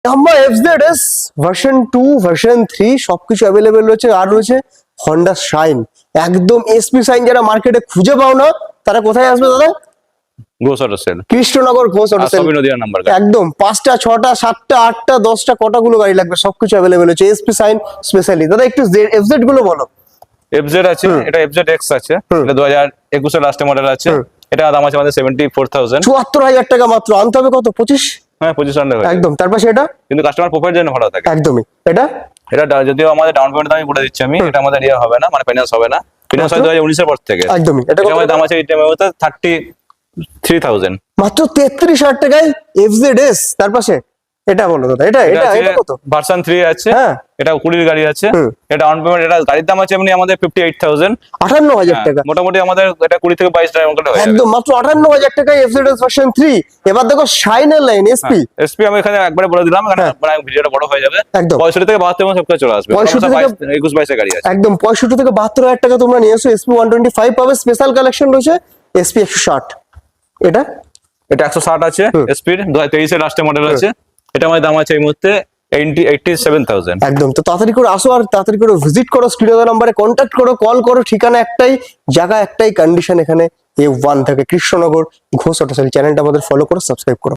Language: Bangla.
ইয়ামাহা এফজেডএস ভার্সন 2 ভার্সন 3 সবকিছু অ্যাভেলেবেল রয়েছে। আর রয়েছে হন্ডা শাইন, একদম এসপি শাইন যারা মার্কেটে খুঁজে পাও না তারা কোথায় আসবে দাদা? Ghosh auto sale, Krishnanagar Ghosh auto sale. সবই নদিয়া নাম্বার। একদম 5টা 6টা 7টা 8টা 10টা কটাগুলো গাড়ি লাগবে সবকিছু অ্যাভেলেবেল হচ্ছে এসপি সাইন স্পেশালি। দাদা একটু এফজেড গুলো বলো। এফজেড আছে, এটা এফজেড এক্স আছে, এটা 2021 এর লাস্টে মডেল আছে। এটা দাম আছে আমাদের 74,000। 74,000 টাকা মাত্র। আনতে হবে কত? 25? হ্যাঁ 25 টাকা একদম। তারপর সেটা কিন্তু কাস্টমার প্রোফাইল জন্য ভালো থাকে। একদমই। এটা যদিও আমাদের ডাউন পেমেন্ট আমি বলে দিচ্ছি, আমি এটা আমাদের ইয়ে হবে না, মানে ফাইন্যান্স হবে না। ফাইন্যান্স হয় 2019 এর পর থেকে। একদমই। এটা আমাদের দাম আছে এই টাইমে 33,000 মাত্র। 33,000 টাকায় এফজেডএস। তার পাশে এটা বলো দাদা। এটা এটা এটা কত? ভার্সন 3 আছে, হ্যাঁ এটা 20 গাড়ি আছে। এটা ডাউন পেমেন্ট, এটা গাড়ির দাম আছে এমনি আমাদের 58,000, 58,000 টাকা। মোটামুটি আমাদের এটা 20 থেকে 22 টাকা মতো হয়ে যাবে। একদম মাত্র 58,000 টাকায় এফজেডএস ভার্সন 3। এবার দেখো শাইনের লাইন এসপি। এসপি আমি এখানে একবারে বলে দিলাম, এখানে ভিডিওটা বড় হয়ে যাবে। একদম 65 থেকে 72 সব কিছু চলে আসবে। 65 থেকে 21 22 এর গাড়ি আছে। একদম 65 থেকে 72,000 টাকা তোমরা নিয়ে এসো। এসপি 125 পাবে। স্পেশাল কালেকশন রয়েছে এসপি 160। এটা 160 আছে এসপি 2023 এর লাস্টে মডেল আছে। এটা আমাদের দাম আছে এই মুহূর্তে 87,000। একদম। তো তাড়াতাড়ি করে আসো আর তাড়াতাড়ি করে ভিজিট করো, স্ক্রিনে দেওয়া নম্বরে কন্ট্যাক্ট করো, কল করো। ঠিকানা একটাই, জায়গা একটাই, কন্ডিশন এখানে A1 থেকে কৃষ্ণনগর ঘোষ অটো সেল। চ্যানেলটা আমাদের ফলো করো, সাবস্ক্রাইব করো।